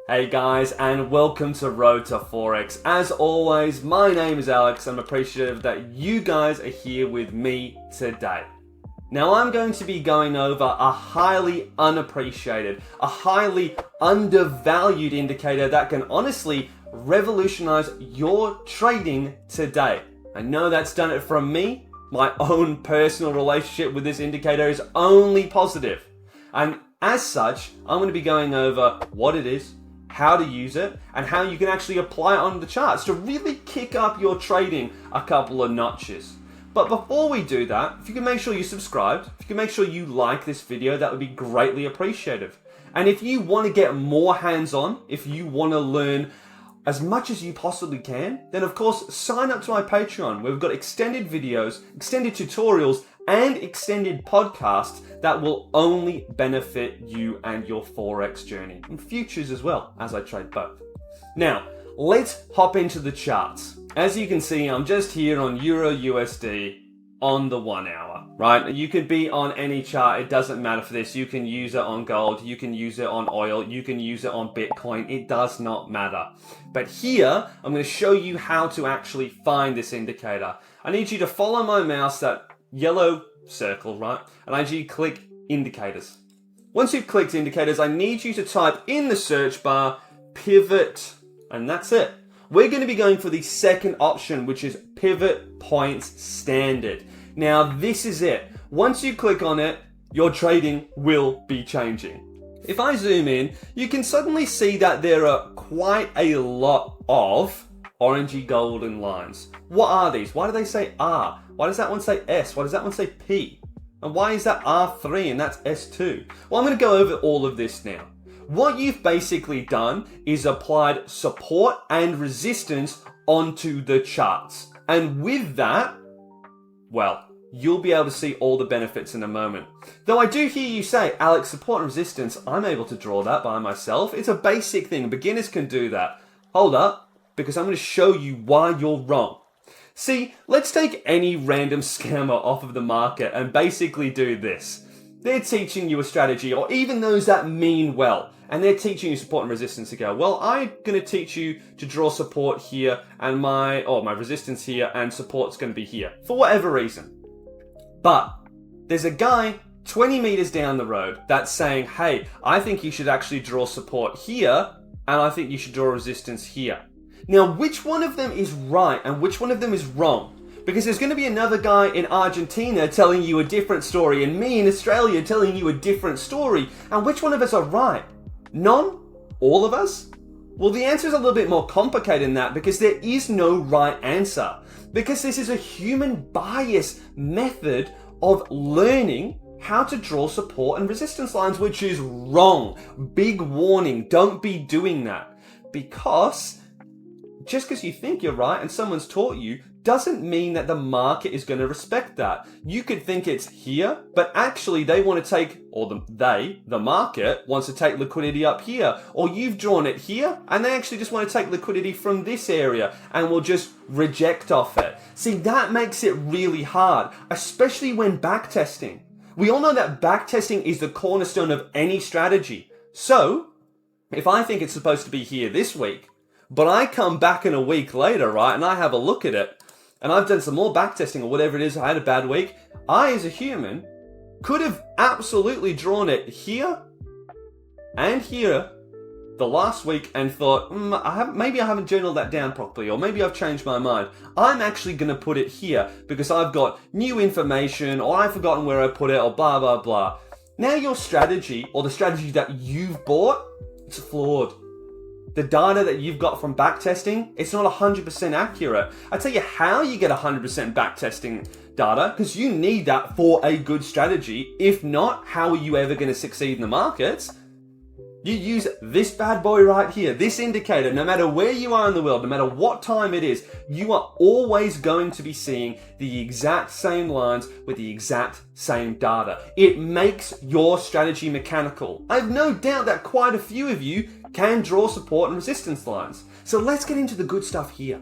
Hey guys, and welcome to Road to Forex. As always, my name is Alex. I'm appreciative that you guys are here with me today. Now I'm going to be going over a highly unappreciated, a highly undervalued indicator that can honestly revolutionize your trading today. I know that's done it from me. My own personal relationship with this indicator is only positive. And as such, I'm going to be going over what it is, how to use it, and how you can actually apply it on the charts to really kick up your trading a couple of notches. But before we do that, if you can make sure you subscribed, if you can make sure you like this video, that would be greatly appreciated. And if you want to get more hands-on, if you want to learn as much as you possibly can, then of course sign up to my Patreon, where we've got extended videos, extended tutorials, and extended podcasts that will only benefit you and your Forex journey, and futures as well, as I trade both. Now, let's hop into the charts. As you can see, I'm just here on Euro USD on the 1 hour, right? You could be on any chart, it doesn't matter for this. You can use it on gold, you can use it on oil, you can use it on Bitcoin, it does not matter. But here, I'm going to show you how to actually find this indicator. I need you to follow my mouse, that yellow circle, right? And I need you to click indicators. Once you've clicked indicators, I need you to type in the search bar pivot, and that's it. We're going to be going for the second option, which is pivot points standard. Now, this is it. Once you click on it, your trading will be changing. If I zoom in, you can suddenly see that there are quite a lot of orangey golden lines. What are these? Why do they say R? Why does that one say S? Why does that one say P? And why is that R3 and that's S2? Well, I'm going to go over all of this now. What you've basically done is applied support and resistance onto the charts. And with that, well, you'll be able to see all the benefits in a moment. Though I do hear you say, Alex, support and resistance, I'm able to draw that by myself. It's a basic thing. Beginners can do that. Hold up, because I'm going to show you why you're wrong. See, let's take any random scammer off of the market and basically do this. They're teaching you a strategy, or even those that mean well, and they're teaching you support and resistance to go, well, I'm going to teach you to draw support here, and my resistance here, and support's going to be here, for whatever reason. But there's a guy 20 meters down the road that's saying, hey, I think you should actually draw support here, and I think you should draw resistance here. Now, which one of them is right and which one of them is wrong? Because there's going to be another guy in Argentina telling you a different story, and me in Australia telling you a different story. And which one of us are right? None? All of us? Well, the answer is a little bit more complicated than that, because there is no right answer. Because this is a human bias method of learning how to draw support and resistance lines, which is wrong. Big warning, don't be doing that. Because just because you think you're right and someone's taught you doesn't mean that the market is going to respect that. You could think it's here, but actually they want to take, or the market wants to take liquidity up here. Or you've drawn it here and they actually just want to take liquidity from this area and will just reject off it. See, that makes it really hard, especially when backtesting. We all know that backtesting is the cornerstone of any strategy. So, if I think it's supposed to be here this week, but I come back in a week later, right, and I have a look at it, and I've done some more backtesting or whatever it is, I had a bad week, I, as a human, could have absolutely drawn it here and here the last week and thought, maybe I haven't journaled that down properly, or maybe I've changed my mind. I'm actually going to put it here because I've got new information, or I've forgotten where I put it, or blah, blah, blah. Now your strategy, or the strategy that you've bought, it's flawed. The data that you've got from backtesting, it's not 100% accurate. I tell you how you get 100% backtesting data, because you need that for a good strategy. If not, how are you ever going to succeed in the markets? You use this bad boy right here, this indicator. No matter where you are in the world, no matter what time it is, you are always going to be seeing the exact same lines with the exact same data. It makes your strategy mechanical. I have no doubt that quite a few of you can draw support and resistance lines. So let's get into the good stuff here.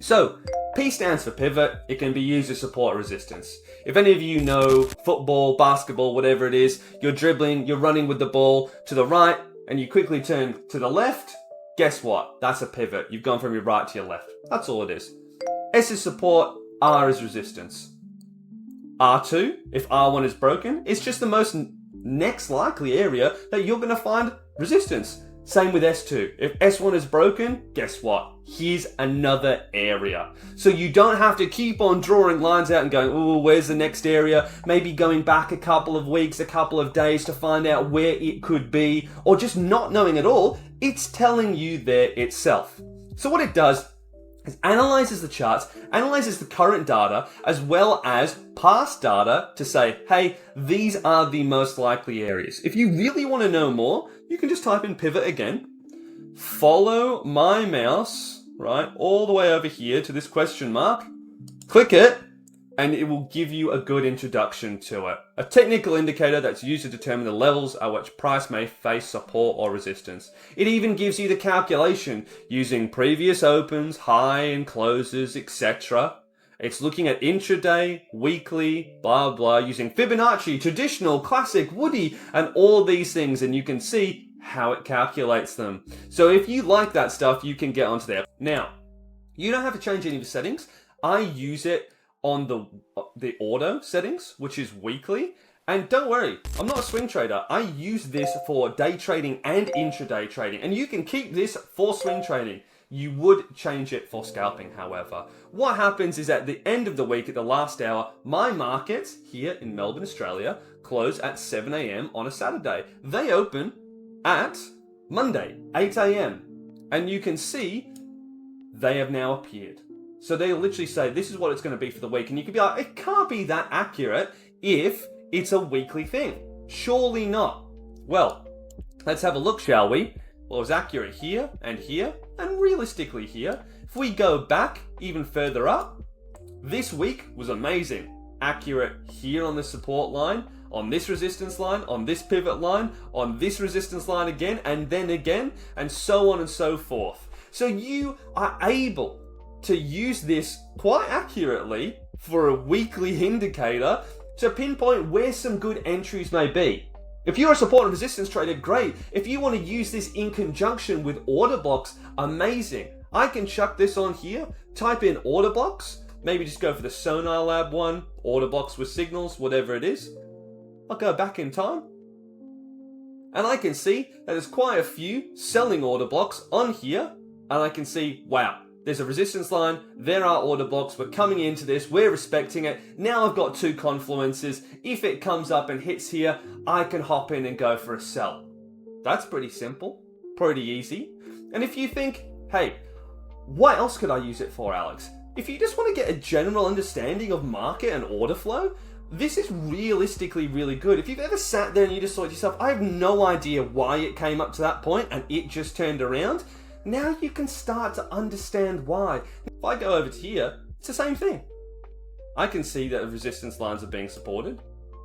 So, P stands for pivot. It can be used as support or resistance. If any of you know football, basketball, whatever it is, you're dribbling, you're running with the ball to the right, and you quickly turn to the left, guess what? That's a pivot. You've gone from your right to your left. That's all it is. S is support, R is resistance. R2, if R1 is broken, it's just the most next likely area that you're going to find resistance. Same with S2. If S1 is broken, guess what? Here's another area. So you don't have to keep on drawing lines out and going, oh, where's the next area? Maybe going back a couple of weeks, a couple of days to find out where it could be, or just not knowing at all. It's telling you there itself. So what it does is analyzes the charts, analyzes the current data, as well as past data to say, hey, these are the most likely areas. If you really want to know more, you can just type in pivot again, follow my mouse, right, all the way over here to this question mark, click it, and it will give you a good introduction to it. A technical indicator that's used to determine the levels at which price may face support or resistance. It even gives you the calculation using previous opens, high and closes, etc. It's looking at intraday, weekly, blah, blah, using Fibonacci, traditional, classic, Woody, and all these things, and you can see how it calculates them. So if you like that stuff, you can get onto there. Now, you don't have to change any of the settings. I use it on the auto settings, which is weekly. And don't worry, I'm not a swing trader. I use this for day trading and intraday trading. And you can keep this for swing trading. You would change it for scalping, however. What happens is at the end of the week, at the last hour, my markets here in Melbourne, Australia, close at 7 a.m. on a Saturday. They open at Monday, 8 a.m. And you can see they have now appeared. So they literally say, this is what it's going to be for the week. And you can be like, it can't be that accurate if it's a weekly thing. Surely not. Well, let's have a look, shall we? Well, it was accurate here, and realistically here. If we go back even further up, this week was amazing. Accurate here on the support line, on this resistance line, on this pivot line, on this resistance line again, and so on and so forth. So you are able to use this quite accurately for a weekly indicator to pinpoint where some good entries may be. If you're a support and resistance trader, great. If you want to use this in conjunction with order blocks, amazing. I can chuck this on here, type in order blocks, maybe just go for the Sonar Lab one, order blocks with signals, whatever it is. I'll go back in time, and I can see that there's quite a few selling order blocks on here, and I can see, wow, there's a resistance line, there are order blocks, we're coming into this, we're respecting it. Now I've got two confluences. If it comes up and hits here, I can hop in and go for a sell. That's pretty simple, pretty easy. And if you think, hey, what else could I use it for, Alex? If you just want to get a general understanding of market and order flow, this is realistically really good. If you've ever sat there and you just thought to yourself, I have no idea why it came up to that point and it just turned around, now you can start to understand why. If I go over to here, it's the same thing. I can see that the resistance lines are being supported,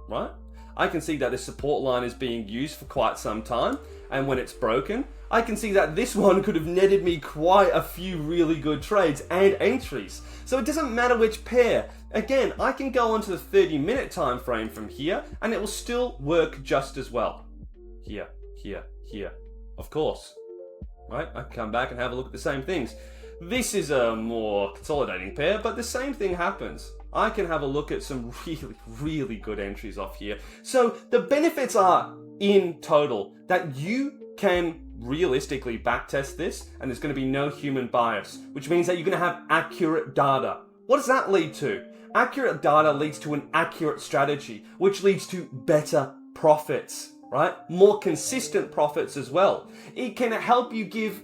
right? I can see that the support line is being used for quite some time, and when it's broken, I can see that this one could have netted me quite a few really good trades and entries. So it doesn't matter which pair. Again, I can go onto the 30-minute time frame from here, and it will still work just as well. Here, here, here. Of course. Right? I can come back and have a look at the same things. This is a more consolidating pair, but the same thing happens. I can have a look at some really, really good entries off here. So the benefits are, in total, that you can realistically backtest this, and there's going to be no human bias, which means that you're going to have accurate data. What does that lead to? Accurate data leads to an accurate strategy, which leads to better profits. Right? More consistent profits as well. It can help you get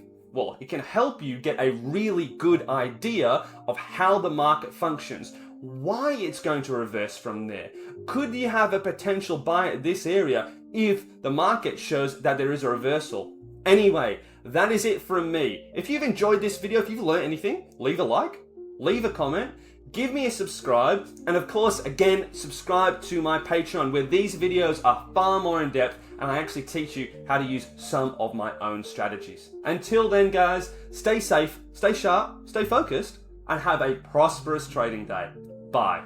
a really good idea of how the market functions, why it's going to reverse from there. Could you have a potential buy at this area if the market shows that there is a reversal? Anyway, that is it from me. If you've enjoyed this video, if you've learned anything, leave a like, leave a comment, give me a subscribe, and of course, again, subscribe to my Patreon where these videos are far more in depth and I actually teach you how to use some of my own strategies. Until then, guys, stay safe, stay sharp, stay focused, and have a prosperous trading day. Bye.